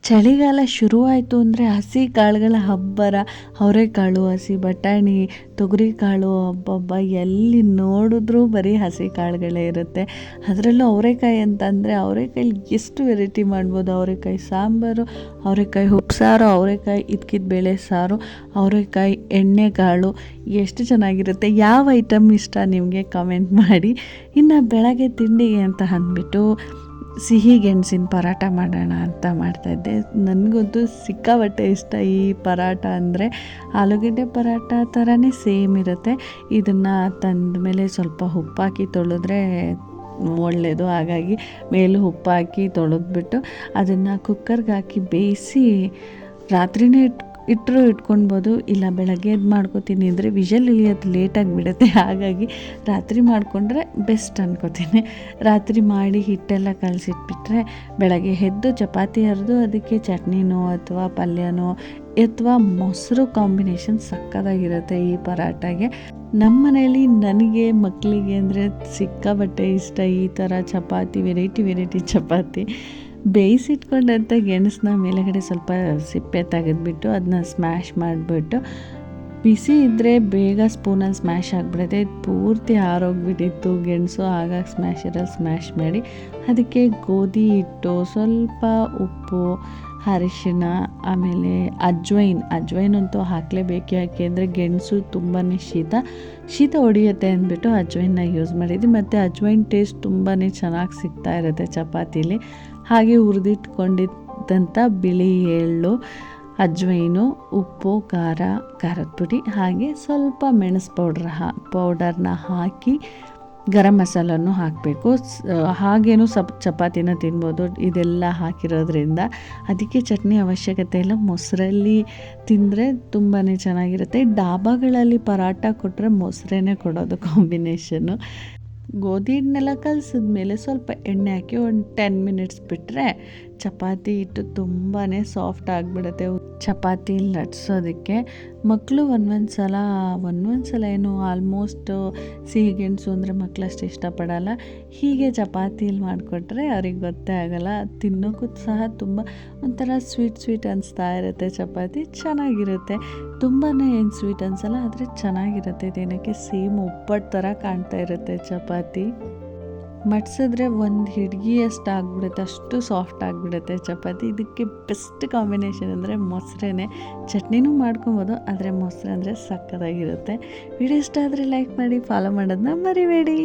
ಚಳಿಗಾಲ ಶುರುವಾಯಿತು ಅಂದರೆ ಹಸಿ ಕಾಳುಗಳ ಹಬ್ಬರ. ಅವರೆಕಾಳು, ಹಸಿ ಬಟಾಣಿ, ತೊಗರಿಕಾಳು, ಅಬ್ಬಬ್ಬ ಎಲ್ಲಿ ನೋಡಿದ್ರೂ ಬರೀ ಹಸಿ ಕಾಳುಗಳೇ ಇರುತ್ತೆ. ಅದರಲ್ಲೂ ಅವರೆಕಾಯಿ ಅಂತಂದರೆ ಅವರೆಕಾಯಲ್ಲಿ ಎಷ್ಟು ವೆರೈಟಿ ಮಾಡ್ಬೋದು. ಅವರೆಕಾಯಿ ಸಾಂಬಾರು, ಅವರೆಕಾಯಿ ಉಪ್ಸಾರು, ಅವರೆಕಾಯಿ ಇದ್ಕಿದ ಬೇಳೆ ಸಾರು, ಅವರೆಕಾಯಿ ಎಣ್ಣೆಕಾಳು, ಎಷ್ಟು ಚೆನ್ನಾಗಿರುತ್ತೆ. ಯಾವ ಐಟಮ್ ಇಷ್ಟ ನಿಮಗೆ ಕಮೆಂಟ್ ಮಾಡಿ. ಇನ್ನು ಬೆಳಗ್ಗೆ ತಿಂಡಿಗೆ ಅಂತ ಅಂದ್ಬಿಟ್ಟು ಸಿಹಿ ಗೆಣಸಿನ ಪರಾಟ ಮಾಡೋಣ ಅಂತ ಮಾಡ್ತಾಯಿದ್ದೆ. ನನಗಂತೂ ಸಿಕ್ಕಾಪಟ್ಟೆ ಇಷ್ಟ ಈ ಪರಾಟ ಅಂದರೆ. ಆಲೂಗಡ್ಡೆ ಪರಾಟ ಥರನೇ ಸೇಮ್ ಇರುತ್ತೆ. ಇದನ್ನು ತಂದ ಮೇಲೆ ಸ್ವಲ್ಪ ಉಪ್ಪಾಕಿ ತೊಳೆದ್ರೆ ಒಳ್ಳೆಯದು. ಹಾಗಾಗಿ ಮೇಲೂ ಉಪ್ಪಾಕಿ ತೊಳೆದ್ಬಿಟ್ಟು ಅದನ್ನು ಕುಕ್ಕರ್ಗೆ ಹಾಕಿ ಬೇಯಿಸಿ ರಾತ್ರಿನೇ ಇಟ್ಕೊಳ್ಬೋದು. ಇಲ್ಲ ಬೆಳಗ್ಗೆ ಎದ್ದು ಮಾಡ್ಕೋತೀನಿ ಅಂದರೆ ವಿಷಲ್ ಇಳಿಯೋದು ಲೇಟಾಗಿ ಬಿಡುತ್ತೆ. ಹಾಗಾಗಿ ರಾತ್ರಿ ಮಾಡಿಕೊಂಡ್ರೆ ಬೆಸ್ಟ್ ಅನ್ಕೋತೀನಿ. ರಾತ್ರಿ ಮಾಡಿ ಹಿಟ್ಟೆಲ್ಲ ಕಲಸಿಟ್ಬಿಟ್ರೆ ಬೆಳಗ್ಗೆ ಎದ್ದು ಚಪಾತಿ ಹರಿದು ಅದಕ್ಕೆ ಚಟ್ನಿನೋ ಅಥವಾ ಪಲ್ಯನೋ ಅಥವಾ ಮೊಸರು ಕಾಂಬಿನೇಷನ್ ಸಕ್ಕತ್ತಾಗಿರುತ್ತೆ ಈ ಪರಾಟಗೆ. ನಮ್ಮ ಮನೇಲಿ ನನಗೆ ಮಕ್ಕಳಿಗೆ ಅಂದರೆ ಸಿಕ್ಕಾಪಟ್ಟೆ ಇಷ್ಟ ಈ ಥರ ಚಪಾತಿ, ವೆರೈಟಿ ಚಪಾತಿ. ಬೇಯಿಸಿಟ್ಕೊಂಡಂಥ ಗೆಣಸನ್ನ ಮೇಲೆಗಡೆ ಸ್ವಲ್ಪ ಸಿಪ್ಪೆ ತೆಗೆದ್ಬಿಟ್ಟು ಅದನ್ನ ಸ್ಮ್ಯಾಶ್ ಮಾಡಿಬಿಟ್ಟು, ಬಿಸಿ ಇದ್ದರೆ ಬೇಗ ಸ್ಪೂನಲ್ಲಿ ಸ್ಮ್ಯಾಶ್ ಆಗಿಬಿಡುತ್ತೆ. ಪೂರ್ತಿ ಆರೋಗ್ಬಿಟ್ಟಿತ್ತು ಗೆಣಸು, ಆಗಾಗ ಸ್ಮ್ಯಾಶ್ ಮಾಡಿ ಅದಕ್ಕೆ ಗೋಧಿ ಹಿಟ್ಟು, ಸ್ವಲ್ಪ ಉಪ್ಪು, ಅರಿಶಿಣ, ಆಮೇಲೆ ಅಜ್ವೈನ್ ಅಂತೂ ಹಾಕಲೇಬೇಕು. ಯಾಕೆಂದರೆ ಗೆಣಸು ತುಂಬಾ ಶೀತ ಹೊಡಿಯುತ್ತೆ ಅಂದ್ಬಿಟ್ಟು ಅಜ್ವೈನ್ನ ಯೂಸ್ ಮಾಡಿದ್ವಿ. ಮತ್ತು ಅಜ್ವೈನ್ ಟೇಸ್ಟ್ ತುಂಬಾ ಚೆನ್ನಾಗಿ ಸಿಗ್ತಾ ಇರುತ್ತೆ ಚಪಾತೀಲಿ. ಹಾಗೆ ಹುರಿದಿಟ್ಕೊಂಡಿದ್ದಂಥ ಬಿಳಿ ಎಳ್ಳು, ಅಜ್ವೈನು, ಉಪ್ಪು, ಖಾರದ ಪುಡಿ, ಹಾಗೆ ಸ್ವಲ್ಪ ಮೆಣಸು ಪೌಡರ್ನ ಹಾಕಿ ಗರಂ ಮಸಾಲನ್ನು ಹಾಕಬೇಕು. ಹಾಗೇನೂ ಚಪಾತಿನ ತಿನ್ಬೋದು ಇದೆಲ್ಲ ಹಾಕಿರೋದ್ರಿಂದ. ಅದಕ್ಕೆ ಚಟ್ನಿ ಅವಶ್ಯಕತೆ ಇಲ್ಲ. ಮೊಸರಲ್ಲಿ ತಿಂದರೆ ತುಂಬಾ ಚೆನ್ನಾಗಿರುತ್ತೆ. ಡಾಬಾಗಳಲ್ಲಿ ಪರಾಟ ಕೊಟ್ಟರೆ ಮೊಸರೇನೆ ಕೊಡೋದು ಕಾಂಬಿನೇಷನ್ನು. ಗೋಧಿ ಹಿಟ್ಟನ್ನೆಲ್ಲ ಕಲಸಿದ್ಮೇಲೆ ಸ್ವಲ್ಪ ಎಣ್ಣೆ ಹಾಕಿ ಒಂದು 10 ಮಿನಿಟ್ಸ್ ಬಿಟ್ಟರೆ ಚಪಾತಿ ಹಿಟ್ಟು ತುಂಬಾ ಸಾಫ್ಟ್ ಆಗಿಬಿಡುತ್ತೆ ಚಪಾತಿ ಲಟ್ಸೋದಕ್ಕೆ. ಮಕ್ಕಳು ಒಂದೊಂದು ಸಲ ಏನು ಆಲ್ಮೋಸ್ಟ್ ಸಿಹಿ ಗೆಣಸು ಅಂದರೆ ಮಕ್ಕಳು ಅಷ್ಟು ಇಷ್ಟಪಡಲ್ಲ. ಹೀಗೆ ಚಪಾತಿಲಿ ಮಾಡಿಕೊಟ್ರೆ ಅವ್ರಿಗೆ ಗೊತ್ತೇ ಆಗೋಲ್ಲ. ತಿನ್ನೋಕ್ಕೂ ಸಹ ತುಂಬ ಒಂಥರ ಸ್ವೀಟ್ ಅನಿಸ್ತಾ ಇರುತ್ತೆ. ಚಪಾತಿ ಚೆನ್ನಾಗಿರುತ್ತೆ. ತುಂಬಾ ಏನು ಸ್ವೀಟ್ ಅನಿಸಲ್ಲ, ಆದರೆ ಚೆನ್ನಾಗಿರುತ್ತೆ. ತಿನ್ನೋಕ್ಕೆ ಸೇಮ್ ಒಬ್ಬಟ್ಟು ಥರ ಕಾಣ್ತಾ ಇರುತ್ತೆ ಚಪಾತಿ. ಮಡ್ಸಿದ್ರೆ ಒಂದು ಹಿಡ್ಗಿಯಷ್ಟು ಆಗಿಬಿಡುತ್ತೆ, ಅಷ್ಟು ಸಾಫ್ಟ್ ಆಗಿಬಿಡುತ್ತೆ ಚಪಾತಿ. ಇದಕ್ಕೆ ಬೆಸ್ಟ್ ಕಾಂಬಿನೇಷನ್ ಅಂದರೆ ಮೊಸರೇನೆ. ಚಟ್ನಿನೂ ಮಾಡ್ಕೊಬೋದು, ಆದರೆ ಮೊಸರು ಅಂದರೆ ಸಕ್ಕತ್ತಾಗಿರುತ್ತೆ. ವಿಡಿಯೋ ಇಷ್ಟ ಆದರೆ ಲೈಕ್ ಮಾಡಿ, ಫಾಲೋ ಮಾಡೋದನ್ನ ಮರಿಬೇಡಿ.